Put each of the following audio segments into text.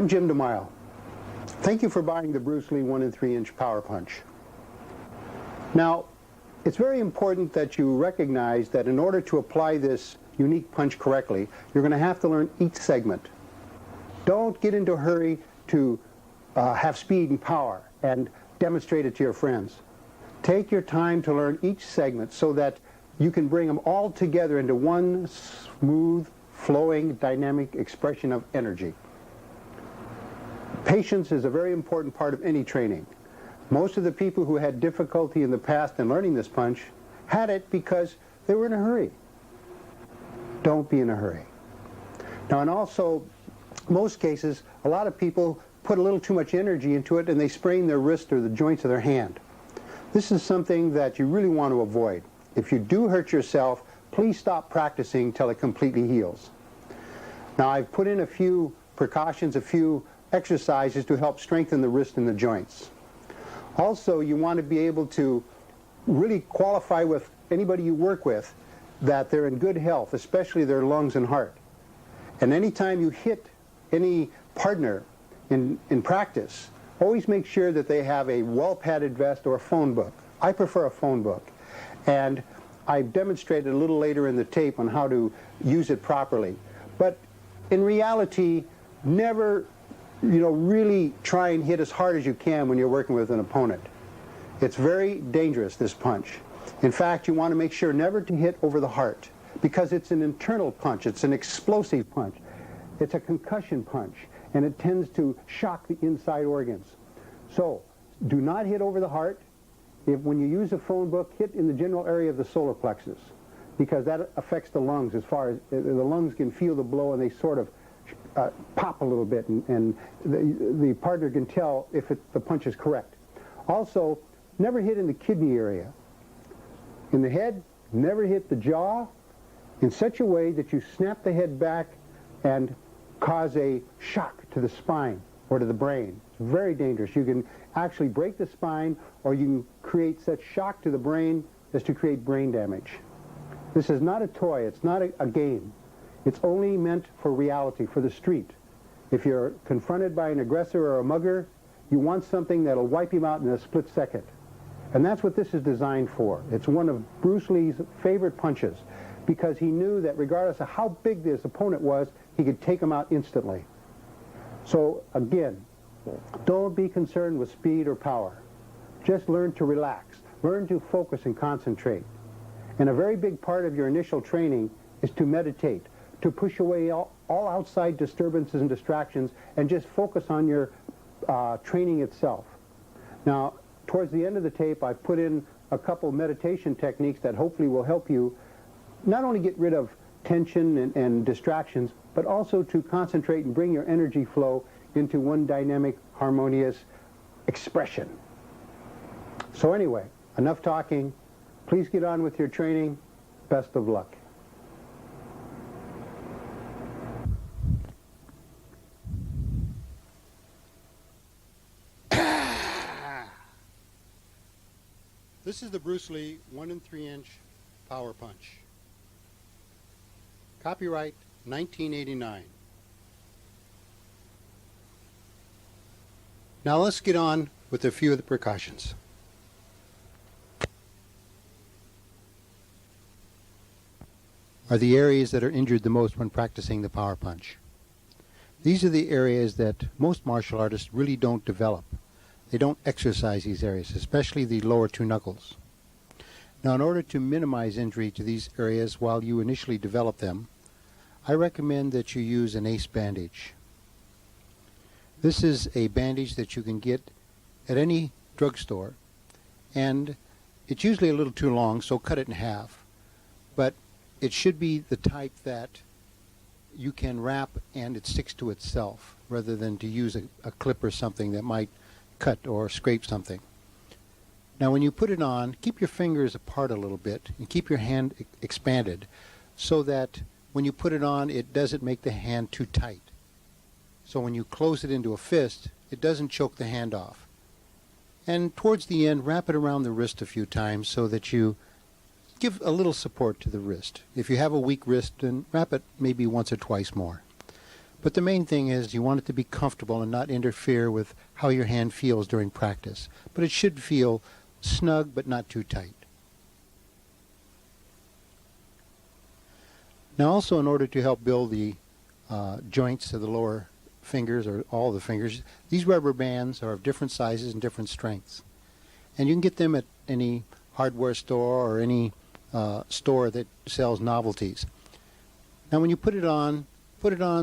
I'm Jim Demile. Thank you for buying the Bruce Lee 1 3-inch Power Punch. Now, it's very important that you recognize that in order to apply this unique punch correctly, you're going to have to learn each segment. Don't get into a hurry to have speed and power and demonstrate it to your friends. Take your time to learn each segment so that you can bring them all together into one smooth, flowing, dynamic expression of energy. Patience is a very important part of any training. Most of the people who had difficulty in the past in learning this punch had it because they were in a hurry. Don't be in a hurry. Now, and also, most cases, a lot of people put a little too much energy into it and they sprain their wrist or the joints of their hand. This is something that you really want to avoid. If you do hurt yourself, please stop practicing till it completely heals. Now, I've put in a few precautions, a few exercises to help strengthen the wrist and the joints. Also, you want to be able to really qualify with anybody you work with that they're in good health, especially their lungs and heart. And anytime you hit any partner in practice, always make sure that they have a well-padded vest or a phone book. I prefer a phone book. And I've demonstrated a little later in the tape on how to use it properly. But in reality, never really try and hit as hard as you can when you're working with an opponent. It's very dangerous, this punch. In fact, you want to make sure never to hit over the heart because it's an internal punch. It's an explosive punch. It's a concussion punch, and it tends to shock the inside organs. So, do not hit over the heart. When you use a phone book, hit in the general area of the solar plexus because that affects the lungs as far as the lungs can feel the blow and they sort of pop a little bit, and the partner can tell if the punch is correct. Also, never hit in the kidney area. In the head, never hit the jaw in such a way that you snap the head back and cause a shock to the spine or to the brain. It's very dangerous. You can actually break the spine or you can create such shock to the brain as to create brain damage. This is not a toy. It's not a game. It's only meant for reality, for the street. If you're confronted by an aggressor or a mugger, you want something that'll wipe him out in a split second. And that's what this is designed for. It's one of Bruce Lee's favorite punches because he knew that regardless of how big this opponent was, he could take him out instantly. So again, don't be concerned with speed or power. Just learn to relax. Learn to focus and concentrate. And a very big part of your initial training is to meditate, to push away all outside disturbances and distractions and just focus on your training itself. Now, towards the end of the tape, I've put in a couple meditation techniques that hopefully will help you not only get rid of tension and distractions, but also to concentrate and bring your energy flow into one dynamic, harmonious expression. So anyway, enough talking. Please get on with your training. Best of luck. This is the Bruce Lee 1 3-inch Power Punch. Copyright 1989. Now let's get on with a few of the precautions. Are the areas that are injured the most when practicing the power punch. These are the areas that most martial artists really don't develop. They don't exercise these areas, especially the lower two knuckles. Now, in order to minimize injury to these areas while you initially develop them, I recommend that you use an ACE bandage. This is a bandage that you can get at any drugstore, and it's usually a little too long, so cut it in half. But it should be the type that you can wrap and it sticks to itself, rather than to use a clip or something that might cut or scrape something. Now when you put it on, keep your fingers apart a little bit and keep your hand expanded so that when you put it on, it doesn't make the hand too tight. So when you close it into a fist, it doesn't choke the hand off. And towards the end, wrap it around the wrist a few times so that you give a little support to the wrist. If you have a weak wrist, then wrap it maybe once or twice more. But the main thing is you want it to be comfortable and not interfere with how your hand feels during practice. But it should feel snug but not too tight. Now also, in order to help build the joints of the lower fingers, or all the fingers, these rubber bands are of different sizes and different strengths. And you can get them at any hardware store or any store that sells novelties. Now when you put it on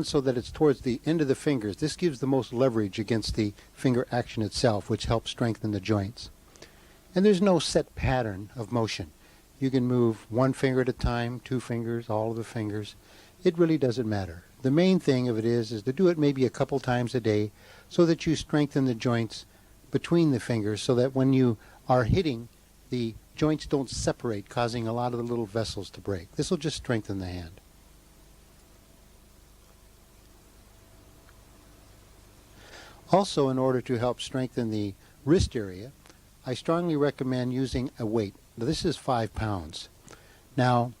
so that it's towards the end of the fingers. This gives the most leverage against the finger action itself, which helps strengthen the joints. And there's no set pattern of motion. You can move one finger at a time, two fingers, all of the fingers. It really doesn't matter. The main thing of it is to do it maybe a couple times a day so that you strengthen the joints between the fingers, so that when you are hitting, the joints don't separate, causing a lot of the little vessels to break. This will just strengthen the hand. Also, in order to help strengthen the wrist area, I strongly recommend using a weight. This is 5 pounds. Now,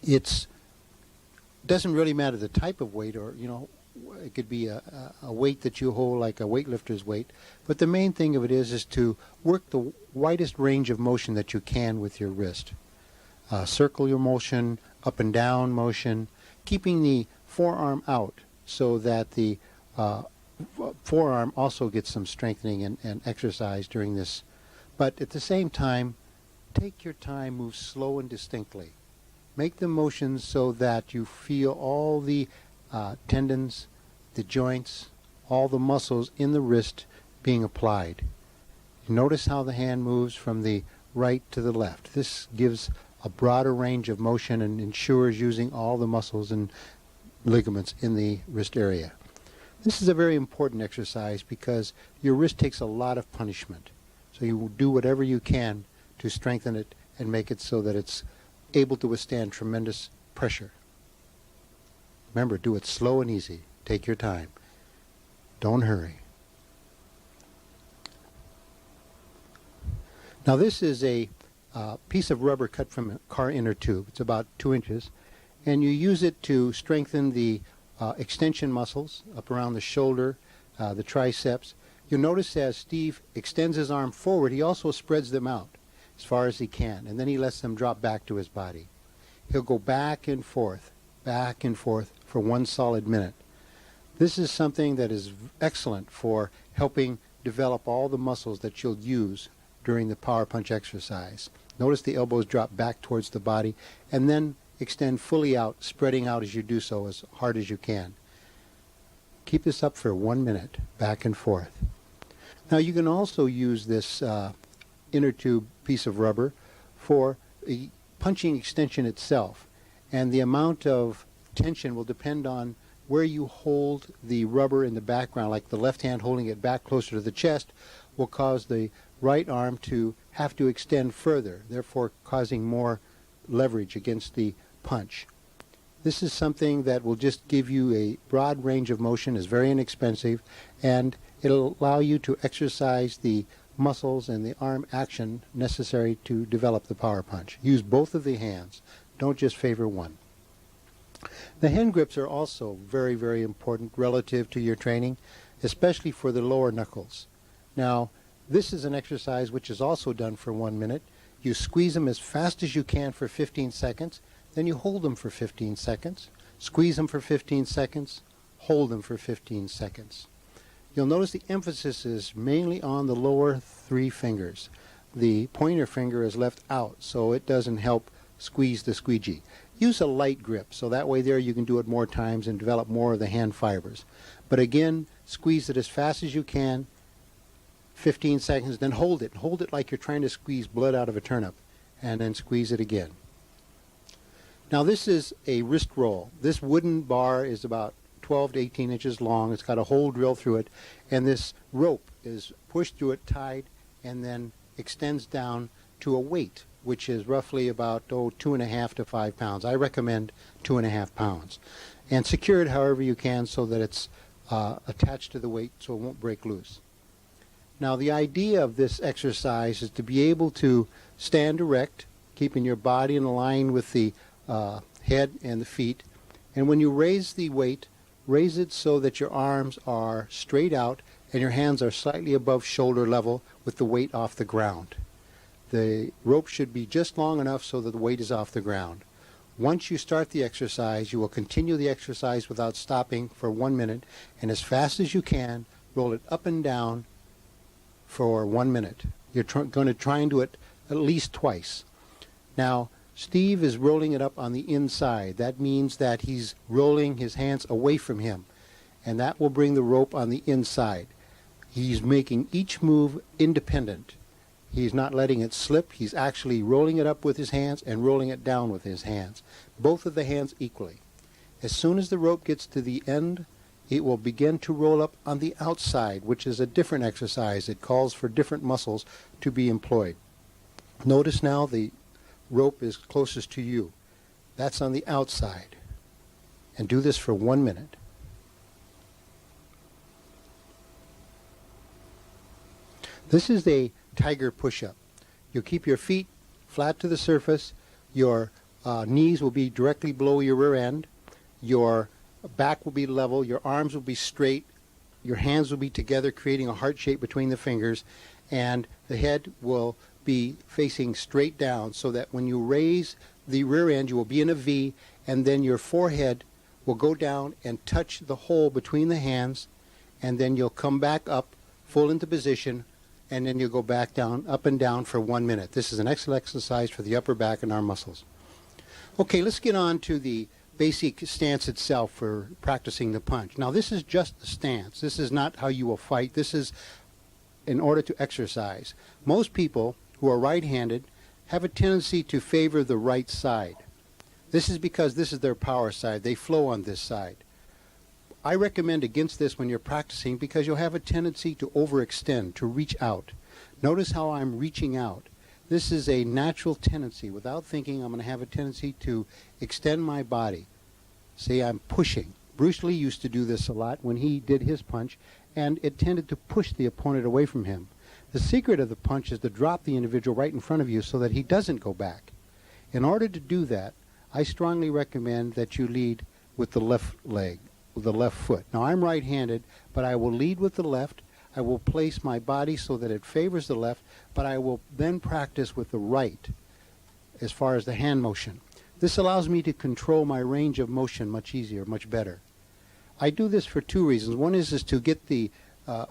it doesn't really matter the type of weight, or it could be a weight that you hold like a weightlifter's weight. But the main thing of it is to work the widest range of motion that you can with your wrist. Circular motion, up and down motion, keeping the forearm out so that the forearm also gets some strengthening and exercise during this. But at the same time, take your time, move slow and distinctly. Make the motions so that you feel all the tendons, the joints, all the muscles in the wrist being applied. Notice how the hand moves from the right to the left. This gives a broader range of motion and ensures using all the muscles and ligaments in the wrist area. This is a very important exercise because your wrist takes a lot of punishment. So you will do whatever you can to strengthen it and make it so that it's able to withstand tremendous pressure. Remember, do it slow and easy. Take your time. Don't hurry. Now this is a piece of rubber cut from a car inner tube. It's about 2 inches. And you use it to strengthen the extension muscles up around the shoulder, the triceps. You'll notice as Steve extends his arm forward, he also spreads them out as far as he can, and then he lets them drop back to his body. He'll go back and forth for 1 solid minute. This is something that is excellent for helping develop all the muscles that you'll use during the power punch exercise. Notice the elbows drop back towards the body, and then extend fully out, spreading out as you do so as hard as you can. Keep this up for 1 minute, back and forth. Now you can also use this inner tube piece of rubber for a punching extension itself, and the amount of tension will depend on where you hold the rubber in the background. Like the left hand holding it back closer to the chest will cause the right arm to have to extend further, therefore causing more leverage against the punch. This is something that will just give you a broad range of motion, is very inexpensive, and it'll allow you to exercise the muscles and the arm action necessary to develop the power punch. Use both of the hands. Don't just favor one. The hand grips are also very, very important relative to your training, especially for the lower knuckles. Now, this is an exercise which is also done for 1 minute. You squeeze them as fast as you can for 15 seconds, then you hold them for 15 seconds, squeeze them for 15 seconds, hold them for 15 seconds. You'll notice the emphasis is mainly on the lower 3 fingers. The pointer finger is left out, so it doesn't help squeeze the squeegee. Use a light grip, so that way there you can do it more times and develop more of the hand fibers. But again, squeeze it as fast as you can, 15 seconds, then hold it. Hold it like you're trying to squeeze blood out of a turnip, and then squeeze it again. Now this is a wrist roll. This wooden bar is about 12 to 18 inches long. It's got a hole drilled through it, and this rope is pushed through it, tied, and then extends down to a weight, which is roughly about 2.5 to 5 pounds. I recommend 2.5 pounds. And secure it however you can so that it's attached to the weight so it won't break loose. Now the idea of this exercise is to be able to stand erect, keeping your body in line with the head and the feet. And when you raise the weight, raise it so that your arms are straight out and your hands are slightly above shoulder level with the weight off the ground. The rope should be just long enough so that the weight is off the ground. Once you start the exercise, you will continue the exercise without stopping for 1 minute, and as fast as you can, roll it up and down for 1 minute. You're going to try and do it at least twice. Now, Steve is rolling it up on the inside. That means that he's rolling his hands away from him, and that will bring the rope on the inside. He's making each move independent. He's not letting it slip. He's actually rolling it up with his hands and rolling it down with his hands, both of the hands equally. As soon as the rope gets to the end, it will begin to roll up on the outside, which is a different exercise. It calls for different muscles to be employed. Notice now the rope is closest to you. That's on the outside. And do this for 1 minute. This is a tiger push-up. You'll keep your feet flat to the surface. Your knees will be directly below your rear end. Your back will be level. Your arms will be straight. Your hands will be together, creating a heart shape between the fingers. And the head will be facing straight down, so that when you raise the rear end, you will be in a V, and then your forehead will go down and touch the hole between the hands, and then you'll come back up full into position, and then you'll go back down, up and down for 1 minute. This is an excellent exercise for the upper back and arm muscles. Okay, let's get on to the basic stance itself for practicing the punch. Now, this is just the stance. This is not how you will fight. This is in order to exercise. Most people who are right-handed have a tendency to favor the right side. This is because this is their power side. They flow on this side. I recommend against this when you're practicing, because you'll have a tendency to overextend, to reach out. Notice how I'm reaching out. This is a natural tendency. Without thinking, I'm going to have a tendency to extend my body. See, I'm pushing. Bruce Lee used to do this a lot when he did his punch, and it tended to push the opponent away from him. The secret of the punch is to drop the individual right in front of you so that he doesn't go back. In order to do that, I strongly recommend that you lead with the left leg, with the left foot. Now, I'm right-handed, but I will lead with the left. I will place my body so that it favors the left, but I will then practice with the right as far as the hand motion. This allows me to control my range of motion much easier, much better. I do this for two reasons. One is to get the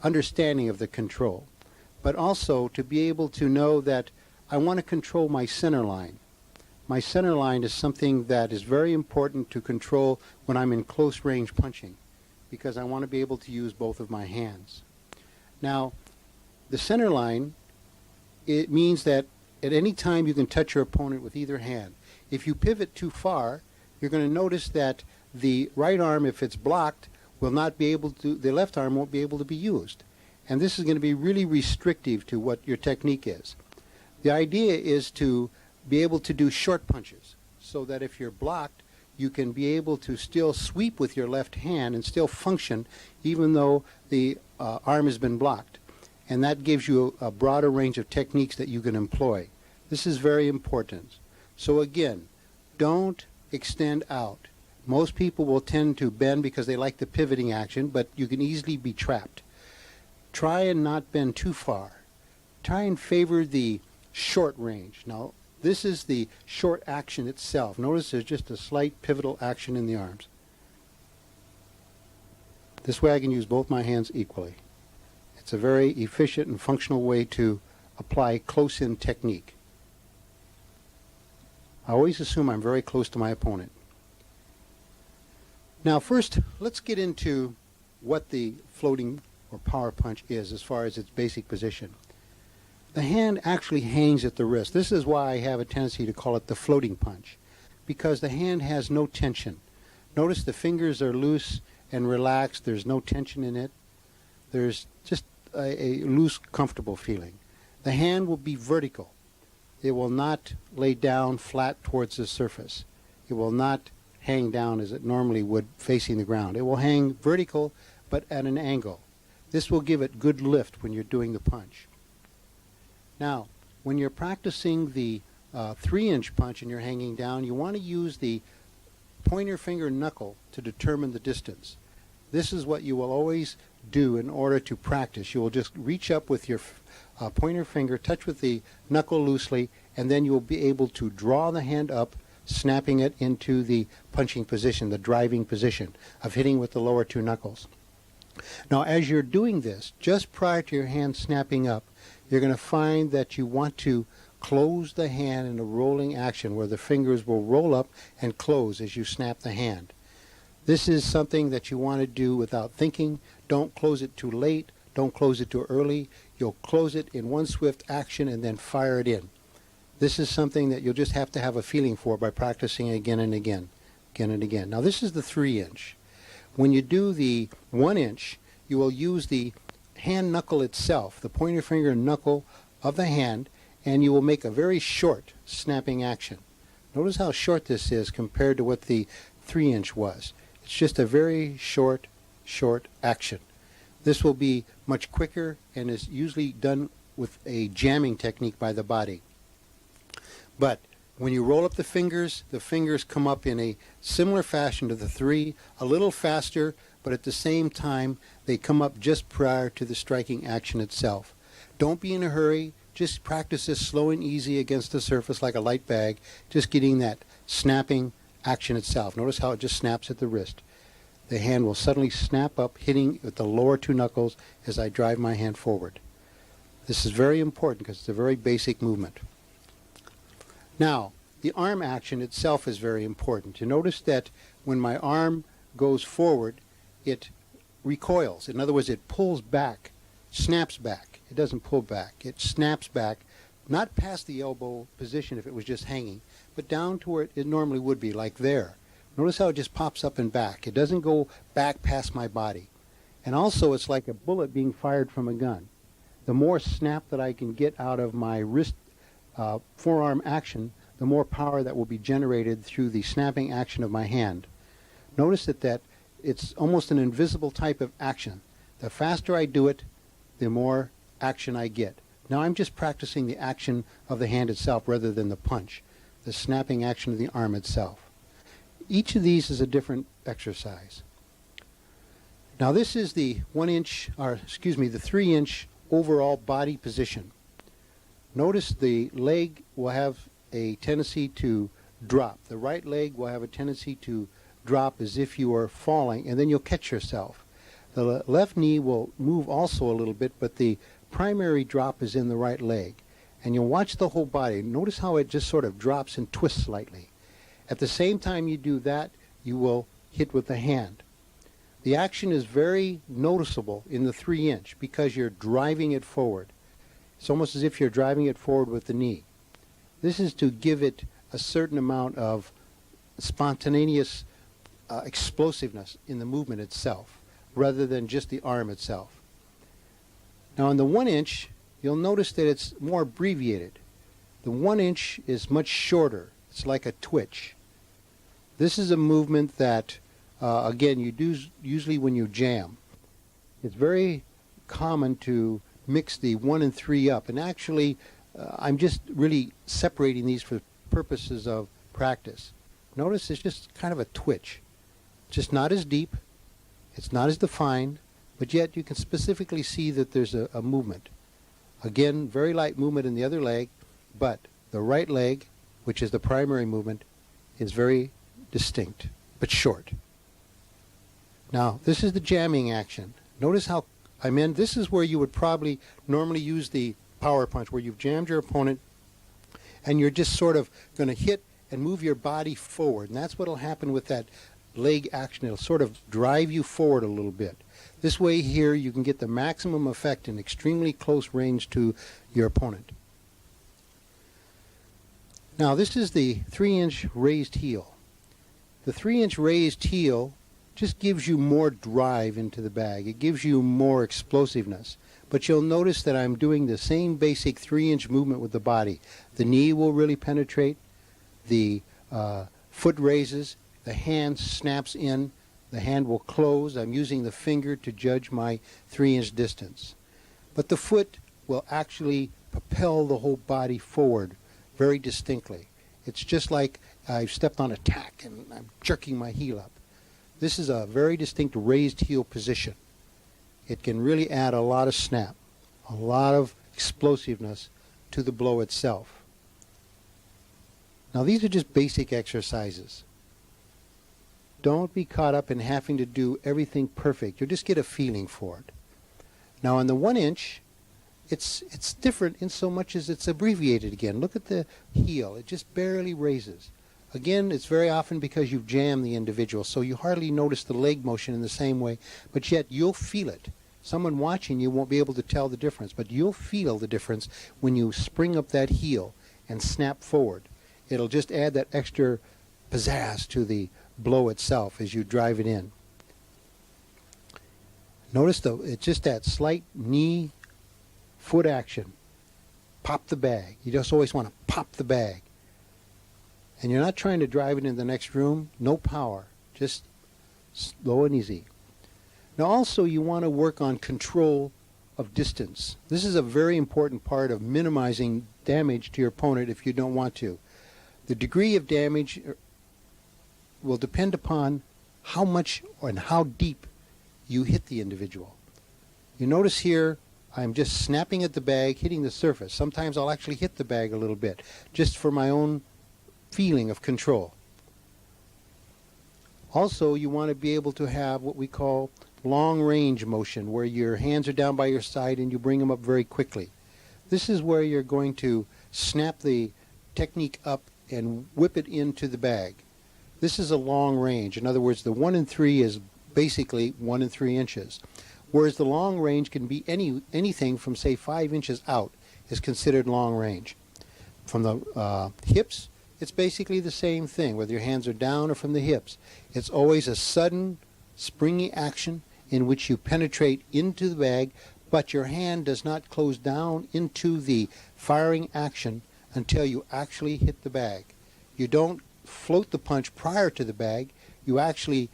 understanding of the control, but also to be able to know that I want to control my center line. My center line is something that is very important to control when I'm in close range punching, because I want to be able to use both of my hands. Now, the center line, it means that at any time you can touch your opponent with either hand. If you pivot too far, you're going to notice that the right arm, if it's blocked, will not be able to, the left arm won't be able to be used. And this is going to be really restrictive to what your technique is. The idea is to be able to do short punches, so that if you're blocked, you can be able to still sweep with your left hand and still function even though the arm has been blocked. And that gives you a broader range of techniques that you can employ. This is very important. So again, don't extend out. Most people will tend to bend because they like the pivoting action, but you can easily be trapped. Try and not bend too far. Try and favor the short range. Now, this is the short action itself. Notice there's just a slight pivotal action in the arms. This way I can use both my hands equally. It's a very efficient and functional way to apply close-in technique. I always assume I'm very close to my opponent. Now first, let's get into what the floating or power punch is as far as its basic position. The hand actually hangs at the wrist. This is why I have a tendency to call it the floating punch, because the hand has no tension. Notice the fingers are loose and relaxed. There's no tension in it. There's just a loose, comfortable feeling. The hand will be vertical. It will not lay down flat towards the surface. It will not hang down as it normally would facing the ground. It will hang vertical but at an angle. This will give it good lift when you're doing the punch. Now, when you're practicing the 3-inch punch and you're hanging down, you want to use the pointer finger knuckle to determine the distance. this is what you will always do in order to practice. You will just reach up with your pointer finger, touch with the knuckle loosely, and then you will be able to draw the hand up, snapping it into the punching position, the driving position of hitting with the lower two knuckles. Now, as you're doing this, just prior to your hand snapping up, you're going to find that you want to close the hand in a rolling action where the fingers will roll up and close as you snap the hand. This is something that you want to do without thinking. Don't close it too late. Don't close it too early. You'll close it in one swift action and then fire it in. This is something that you'll just have to have a feeling for by practicing again and again, again and again. Now, this is the 3-inch. When you do the 1-inch, you will use the hand knuckle itself, the pointer finger and knuckle of the hand, and you will make a very short snapping action. Notice how short this is compared to what the 3-inch was. It's just a very short action. This will be much quicker and is usually done with a jamming technique by the body. But when you roll up the fingers come up in a similar fashion to the 3, a little faster, but at the same time they come up just prior to the striking action itself. Don't be in a hurry. Just practice this slow and easy against the surface like a light bag, just getting that snapping action itself. Notice how it just snaps at the wrist. The hand will suddenly snap up, hitting with the lower two knuckles as I drive my hand forward. This is very important because it's a very basic movement. Now, the arm action itself is very important. You notice that when my arm goes forward, it recoils. In other words, it pulls back, snaps back. It doesn't pull back. It snaps back, not past the elbow position if it was just hanging, but down to where it normally would be, like there. Notice how it just pops up and back. It doesn't go back past my body. And also, it's like a bullet being fired from a gun. The more snap that I can get out of my wrist forearm action, the more power that will be generated through the snapping action of my hand. Notice that it's almost an invisible type of action. The faster I do it, the more action I get. Now I'm just practicing the action of the hand itself rather than the punch, the snapping action of the arm itself. Each of these is a different exercise. Now this is the 1-inch, or excuse me, the 3-inch overall body position. Notice the leg will have a tendency to drop. The right leg will have a tendency to drop as if you are falling, and then you'll catch yourself. The left knee will move also a little bit, but the primary drop is in the right leg. And you'll watch the whole body. Notice how it just sort of drops and twists slightly. At the same time you do that, you will hit with the hand. The action is very noticeable in the 3-inch because you're driving it forward. It's almost as if you're driving it forward with the knee. This is to give it a certain amount of spontaneous explosiveness in the movement itself, rather than just the arm itself. Now in the 1-inch, you'll notice that it's more abbreviated. The 1-inch is much shorter. It's like a twitch. This is a movement that, again, you do usually when you jam. It's very common to mix the 1 and 3 up, and actually I'm just really separating these for purposes of practice. Notice it's just kind of a twitch. It's just not as deep, it's not as defined, but yet you can specifically see that there's a movement. Again, very light movement in the other leg, but the right leg, which is the primary movement, is very distinct, but short. Now, this is the jamming action. Notice how this is where you would probably normally use the power punch, where you've jammed your opponent and you're just sort of going to hit and move your body forward. And that's what will happen with that leg action. It'll sort of drive you forward a little bit. This way here you can get the maximum effect in extremely close range to your opponent. Now this is the 3-inch raised heel. The 3-inch raised heel just gives you more drive into the bag. It gives you more explosiveness. But you'll notice that I'm doing the same basic 3-inch movement with the body. The knee will really penetrate. The foot raises. The hand snaps in. The hand will close. I'm using the finger to judge my 3-inch distance. But the foot will actually propel the whole body forward very distinctly. It's just like I've stepped on a tack and I'm jerking my heel up. This is a very distinct raised heel position. It can really add a lot of snap, a lot of explosiveness to the blow itself. Now these are just basic exercises. Don't be caught up in having to do everything perfect. You'll just get a feeling for it. Now on the 1 inch, it's different in so much as it's abbreviated again. Look at the heel. It just barely raises. Again, it's very often because you've jammed the individual, so you hardly notice the leg motion in the same way, but yet you'll feel it. Someone watching you won't be able to tell the difference, but you'll feel the difference when you spring up that heel and snap forward. It'll just add that extra pizzazz to the blow itself as you drive it in. Notice though, it's just that slight knee foot action. Pop the bag. You just always want to pop the bag. And you're not trying to drive it in the next room. No power. Just slow and easy. Now also you want to work on control of distance. This is a very important part of minimizing damage to your opponent if you don't want to. The degree of damage will depend upon how much and how deep you hit the individual. You notice here I'm just snapping at the bag, hitting the surface. Sometimes I'll actually hit the bag a little bit just for my own feeling of control. Also, you want to be able to have what we call long range motion, where your hands are down by your side and you bring them up very quickly. This is where you're going to snap the technique up and whip it into the bag. This is a long range. In other words, the 1 and 3 is basically 1 3 inches, whereas the long range can be anything from say 5 inches out is considered long range. From the hips, it's basically the same thing, whether your hands are down or from the hips. It's always a sudden, springy action in which you penetrate into the bag, but your hand does not close down into the firing action until you actually hit the bag. You don't float the punch prior to the bag. You actually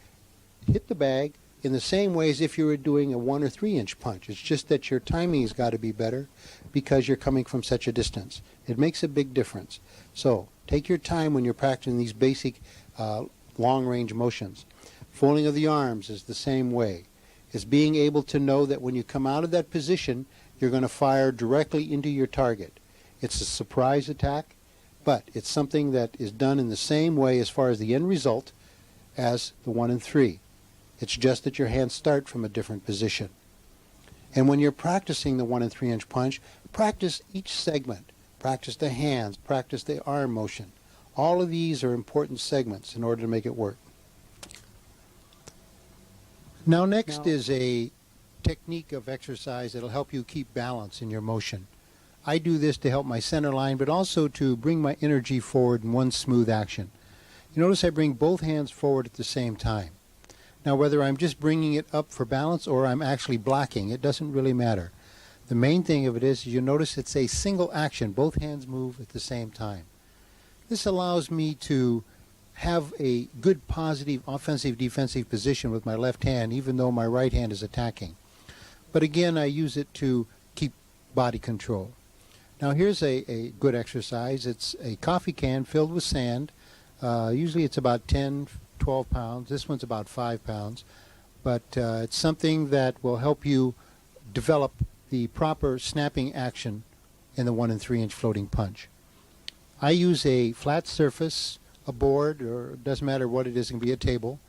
hit the bag in the same way as if you were doing a 1 or 3 inch punch. It's just that your timing has got to be better because you're coming from such a distance. It makes a big difference. So take your time when you're practicing these basic long range motions. Folding of the arms is the same way. It's being able to know that when you come out of that position, you're going to fire directly into your target. It's a surprise attack, but it's something that is done in the same way as far as the end result as the 1 and 3. It's just that your hands start from a different position. And when you're practicing the 1 and 3 inch punch, practice each segment. Practice the hands, practice the arm motion. All of these are important segments in order to make it work. Now next is a technique of exercise that will help you keep balance in your motion. I do this to help my center line, but also to bring my energy forward in one smooth action. You notice I bring both hands forward at the same time. Now whether I'm just bringing it up for balance or I'm actually blocking, it doesn't really matter. The main thing of it is you notice it's a single action. Both hands move at the same time. This allows me to have a good positive offensive defensive position with my left hand even though my right hand is attacking. But again, I use it to keep body control. Now here's a good exercise. It's a coffee can filled with sand. Usually it's about 10, 12 pounds. This one's about 5 pounds. But it's something that will help you develop the proper snapping action in the 1 and 3 inch floating punch. I use a flat surface, a board, or it doesn't matter what it is, it can be a table,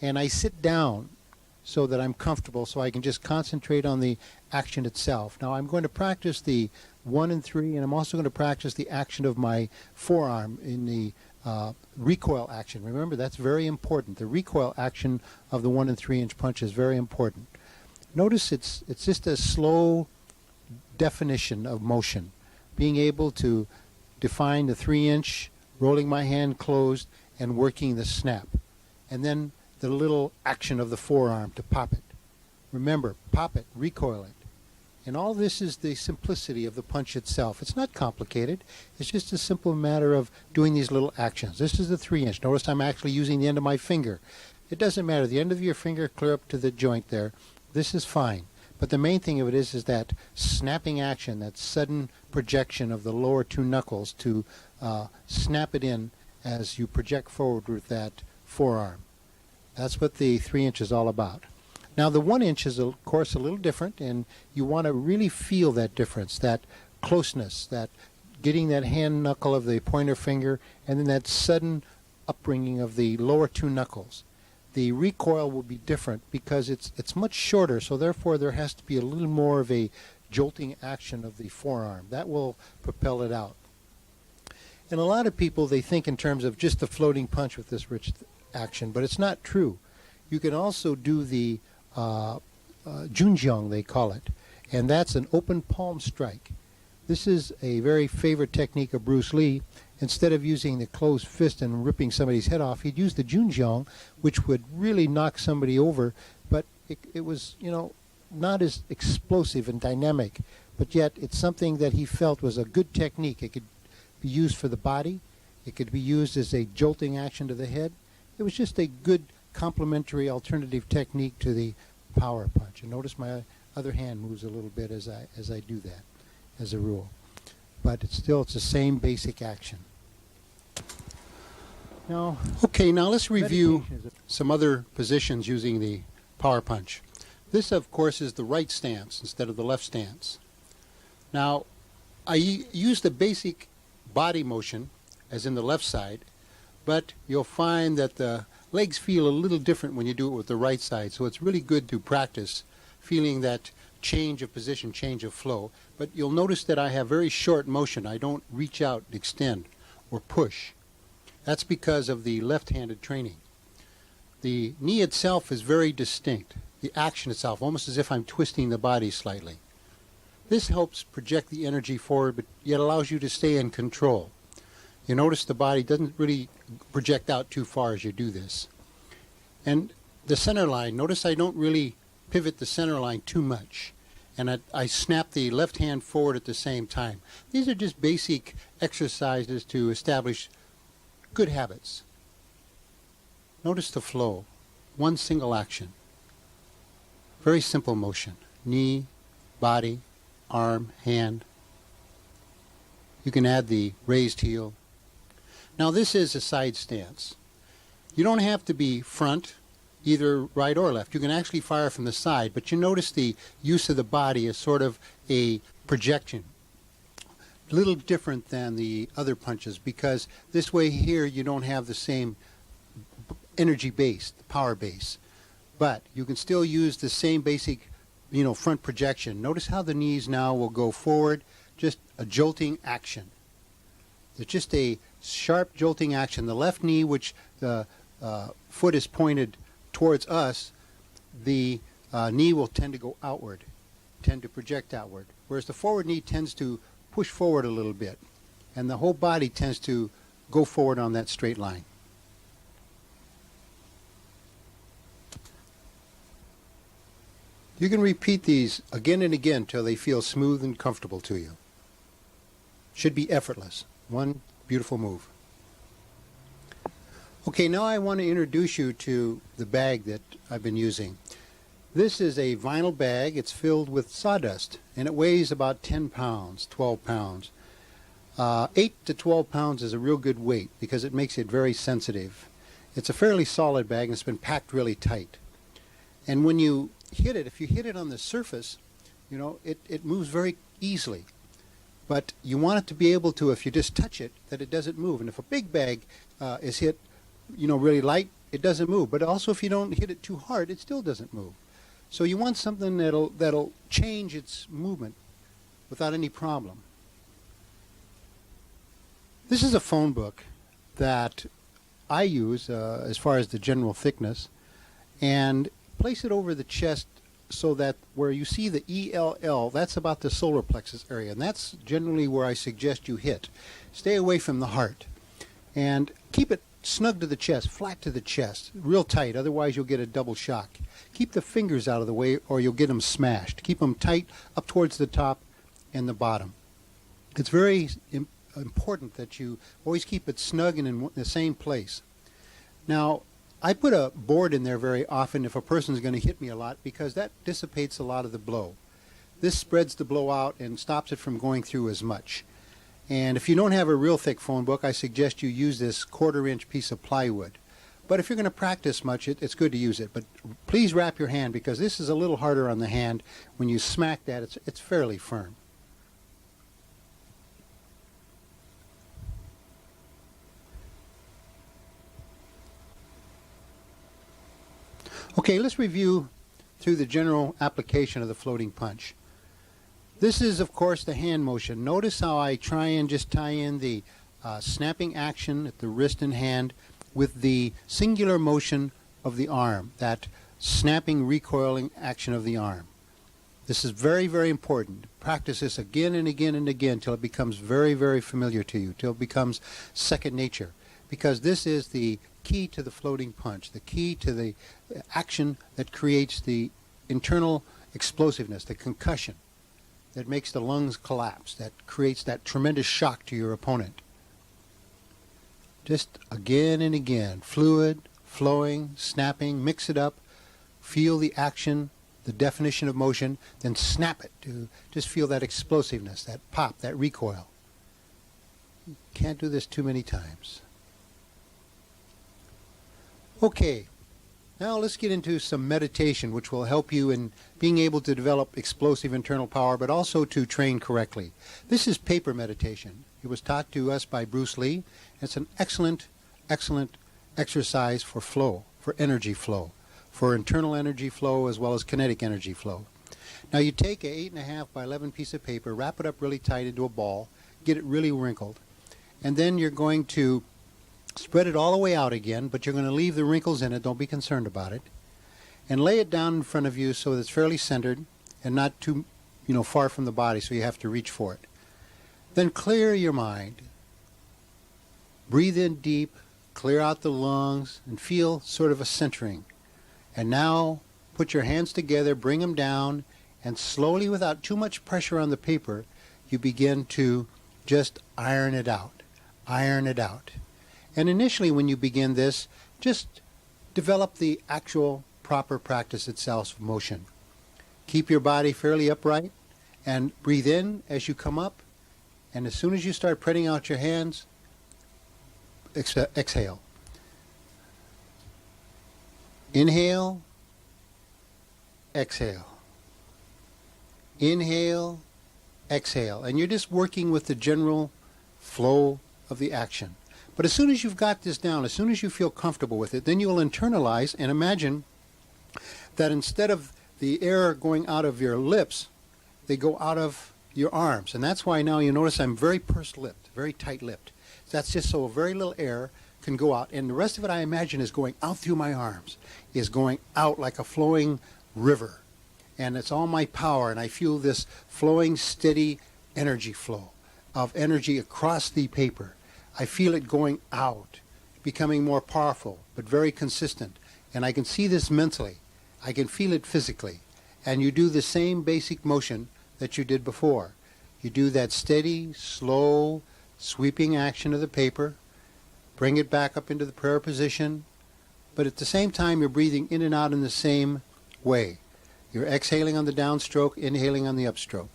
and I sit down so that I'm comfortable so I can just concentrate on the action itself. Now I'm going to practice the 1 and 3, and I'm also going to practice the action of my forearm in the recoil action. Remember, that's very important. The recoil action of the 1 and 3 inch punch is very important. Notice it's just a slow definition of motion, being able to define the 3 inch, rolling my hand closed, and working the snap. And then the little action of the forearm to pop it. Remember, pop it, recoil it. And all this is the simplicity of the punch itself. It's not complicated. It's just a simple matter of doing these little actions. This is the 3 inch. Notice I'm actually using the end of my finger. It doesn't matter. The end of your finger clear up to the joint there. This is fine. But the main thing of it is that snapping action, that sudden projection of the lower 2 knuckles to snap it in as you project forward with that forearm. That's what the 3-inch is all about. Now the 1-inch is of course a little different, and you want to really feel that difference, that closeness, that getting that hand knuckle of the pointer finger, and then that sudden upbringing of the lower 2 knuckles. The recoil will be different because it's much shorter, so therefore there has to be a little more of a jolting action of the forearm. That will propel it out. And a lot of people, they think in terms of just the floating punch with this rich action, but it's not true. You can also do the Junjiang, they call it, and that's an open palm strike. This is a very favorite technique of Bruce Lee. Instead of using the closed fist and ripping somebody's head off, he'd use the Junjiang, which would really knock somebody over, but it was, you know, not as explosive and dynamic, but yet it's something that he felt was a good technique. It could be used for the body. It could be used as a jolting action to the head. It was just a good complementary alternative technique to the power punch. And notice my other hand moves a little bit as I do that, as a rule. But it's the same basic action. Now, okay, now let's review some other positions using the power punch. This, of course, is the right stance instead of the left stance. Now, I use the basic body motion as in the left side, but you'll find that the legs feel a little different when you do it with the right side, so it's really good to practice feeling that change of position, change of flow. But you'll notice that I have very short motion. I don't reach out, extend, or push. That's because of the left-handed training. The knee itself is very distinct. The action itself, almost as if I'm twisting the body slightly. This helps project the energy forward, but yet allows you to stay in control. You notice the body doesn't really project out too far as you do this. And the center line, notice I don't really pivot the center line too much. And I snap the left hand forward at the same time. These are just basic exercises to establish good habits. Notice the flow. One single action. Very simple motion. Knee, body, arm, hand. You can add the raised heel. Now this is a side stance. You don't have to be front, either right or left. You can actually fire from the side, but you notice the use of the body is sort of a projection. A little different than the other punches, because this way here you don't have the same energy base, the power base. But you can still use the same basic, front projection. Notice how the knees now will go forward, just a jolting action. It's just a sharp jolting action. The left knee, which the foot is pointed towards us, the knee will tend to go outward, tend to project outward. Whereas the forward knee tends to push forward a little bit, and the whole body tends to go forward on that straight line. You can repeat these again and again till they feel smooth and comfortable to you. Should be effortless. One beautiful move. Okay, now I want to introduce you to the bag that I've been using. This is a vinyl bag. It's filled with sawdust, and it weighs about 10 pounds, 12 pounds. 8 to 12 pounds is a real good weight because it makes it very sensitive. It's a fairly solid bag, and it's been packed really tight. And when you hit it, if you hit it on the surface, it moves very easily. But you want it to be able to, if you just touch it, that it doesn't move. And if a big bag is hit, really light, it doesn't move. But also if you don't hit it too hard, it still doesn't move. So you want something that'll change its movement without any problem. This is a phone book that I use as far as the general thickness, and place it over the chest so that where you see the ELL, that's about the solar plexus area, and that's generally where I suggest you hit. Stay away from the heart, and keep it snug to the chest, flat to the chest, real tight, otherwise you'll get a double shock. Keep the fingers out of the way or you'll get them smashed. Keep them tight up towards the top and the bottom. It's very important that you always keep it snug and in the same place. Now, I put a board in there very often if a person is going to hit me a lot, because that dissipates a lot of the blow. This spreads the blow out and stops it from going through as much. And if you don't have a real thick phone book, I suggest you use this 1/4-inch piece of plywood. But if you're going to practice much, it's good to use it. But please wrap your hand, because this is a little harder on the hand. When you smack that, it's fairly firm. Okay, let's review through the general application of the floating punch. This is, of course, the hand motion. Notice how I try and just tie in the snapping action at the wrist and hand with the singular motion of the arm, that snapping, recoiling action of the arm. This is very, very important. Practice this again and again and again till it becomes very, very familiar to you, till it becomes second nature, because this is the key to the floating punch, the key to the action that creates the internal explosiveness, the concussion that makes the lungs collapse, that creates that tremendous shock to your opponent. Just again and again, fluid, flowing, snapping, mix it up, feel the action, the definition of motion, then snap it to just feel that explosiveness, that pop, that recoil. You can't do this too many times. Okay, now let's get into some meditation, which will help you in being able to develop explosive internal power, but also to train correctly. This is paper meditation. It was taught to us by Bruce Lee. It's an excellent, excellent exercise for flow, for energy flow, for internal energy flow as well as kinetic energy flow. Now you take a 8.5 by 11 piece of paper, wrap it up really tight into a ball, get it really wrinkled, and then you're going to spread it all the way out again, but you're going to leave the wrinkles in it. Don't be concerned about it. And lay it down in front of you so that it's fairly centered and not too, far from the body, so you have to reach for it. Then clear your mind. Breathe in deep, clear out the lungs, and feel sort of a centering. And now put your hands together, bring them down, and slowly, without too much pressure on the paper, you begin to just iron it out. Iron it out. And initially, when you begin this, just develop the actual proper practice itself of motion. Keep your body fairly upright and breathe in as you come up. And as soon as you start spreading out your hands, exhale. Inhale, exhale. Inhale, exhale. And you're just working with the general flow of the action. But as soon as you've got this down, as soon as you feel comfortable with it, then you'll internalize and imagine that instead of the air going out of your lips, they go out of your arms. And that's why now you notice I'm very pursed-lipped, very tight-lipped. That's just so very little air can go out. And the rest of it, I imagine, is going out through my arms, is going out like a flowing river. And it's all my power, and I feel this flowing, steady energy flow of energy across the paper. I feel it going out, becoming more powerful, but very consistent. And I can see this mentally. I can feel it physically. And you do the same basic motion that you did before. You do that steady, slow, sweeping action of the paper, bring it back up into the prayer position, but at the same time you're breathing in and out in the same way. You're exhaling on the downstroke, inhaling on the upstroke,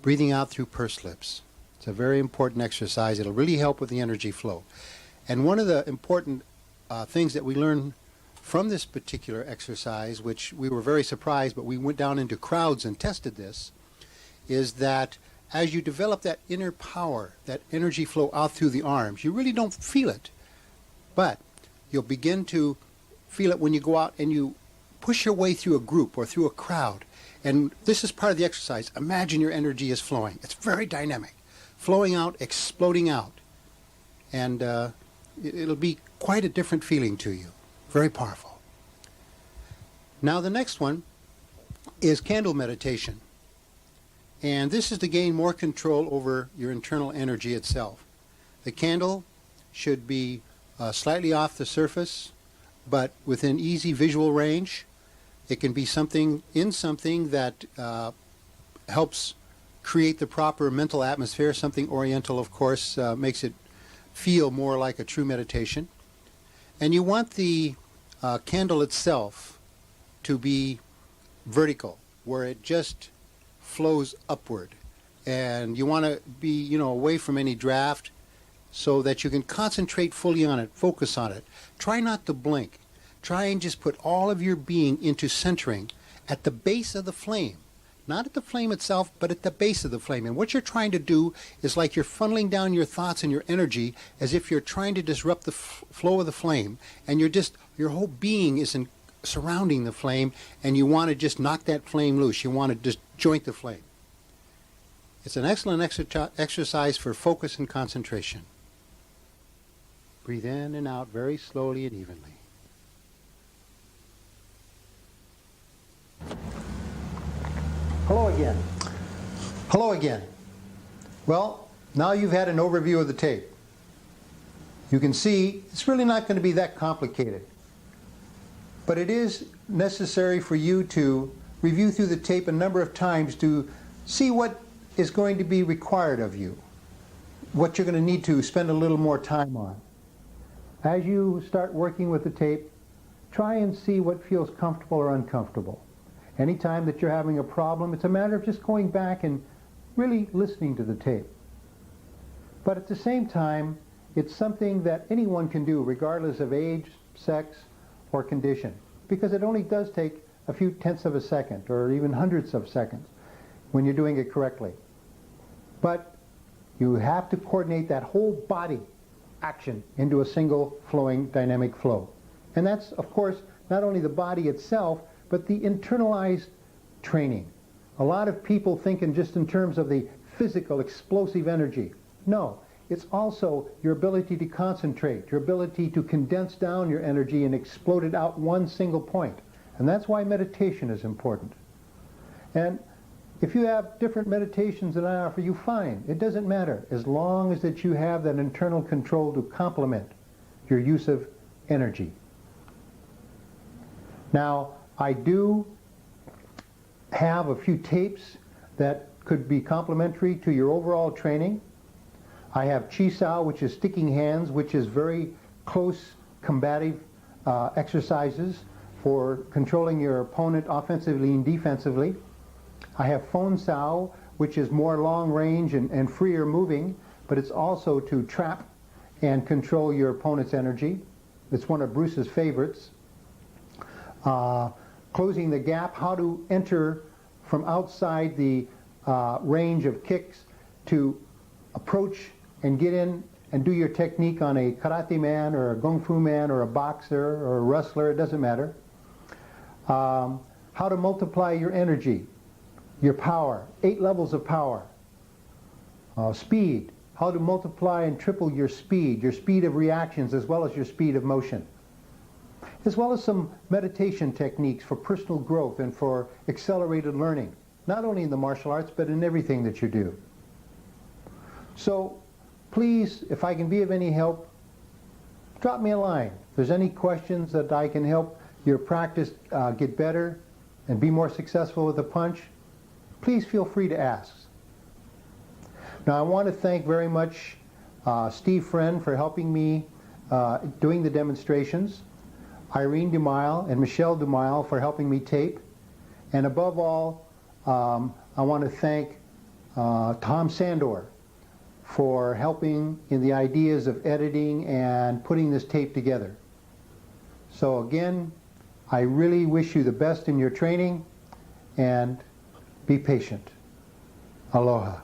breathing out through pursed lips. It's a very important exercise. It'll really help with the energy flow. And one of the important things that we learned from this particular exercise, which we were very surprised, but we went down into crowds and tested this, is that as you develop that inner power, that energy flow out through the arms, you really don't feel it. But you'll begin to feel it when you go out and you push your way through a group or through a crowd. And this is part of the exercise. Imagine your energy is flowing. It's very dynamic. Flowing out, exploding out. And it'll be quite a different feeling to you. Very powerful. Now the next one is candle meditation. And this is to gain more control over your internal energy itself. The candle should be slightly off the surface, but within easy visual range. It can be something that helps create the proper mental atmosphere. Something oriental, of course, makes it feel more like a true meditation. And you want the candle itself to be vertical, where it just flows upward. And you want to be, away from any draft, so that you can concentrate fully on it, focus on it. Try not to blink. Try and just put all of your being into centering at the base of the flame. Not at the flame itself, but at the base of the flame. And what you're trying to do is like you're funneling down your thoughts and your energy as if you're trying to disrupt the flow of the flame. And your whole being is surrounding the flame, and you want to just knock that flame loose. You want to just joint the flame. It's an excellent exercise for focus and concentration. Breathe in and out very slowly and evenly. Hello again. Hello again. Well, now you've had an overview of the tape. You can see it's really not going to be that complicated. But it is necessary for you to review through the tape a number of times to see what is going to be required of you, what you're going to need to spend a little more time on. As you start working with the tape, try and see what feels comfortable or uncomfortable. Anytime that you're having a problem, it's a matter of just going back and really listening to the tape. But at the same time, it's something that anyone can do regardless of age, sex, or condition, because it only does take a few tenths of a second or even hundredths of seconds when you're doing it correctly. But you have to coordinate that whole body action into a single flowing dynamic flow. And that's, of course, not only the body itself, but the internalized training. A lot of people think just in terms of the physical, explosive energy. No, it's also your ability to concentrate, your ability to condense down your energy and explode it out one single point. And that's why meditation is important. And if you have different meditations that I offer you, fine. It doesn't matter, as long as that you have that internal control to complement your use of energy. Now, I do have a few tapes that could be complementary to your overall training. I have Chi Sao, which is sticking hands, which is very close combative exercises for controlling your opponent offensively and defensively. I have Fon Sao, which is more long range and freer moving, but it's also to trap and control your opponent's energy. It's one of Bruce's favorites. Closing the gap, how to enter from outside the range of kicks to approach and get in and do your technique on a karate man or a Gung Fu man or a boxer or a wrestler, it doesn't matter. How to multiply your energy, your power, 8 levels of power. Speed, how to multiply and triple your speed of reactions as well as your speed of motion. As well as some meditation techniques for personal growth and for accelerated learning, not only in the martial arts, but in everything that you do. So, please, if I can be of any help, drop me a line. If there's any questions that I can help your practice get better and be more successful with the punch, please feel free to ask. Now, I want to thank very much Steve Friend for helping me doing the demonstrations, Irene Demile and Michelle Demile for helping me tape, and above all, I want to thank Tom Sandor for helping in the ideas of editing and putting this tape together. So again, I really wish you the best in your training, and be patient. Aloha.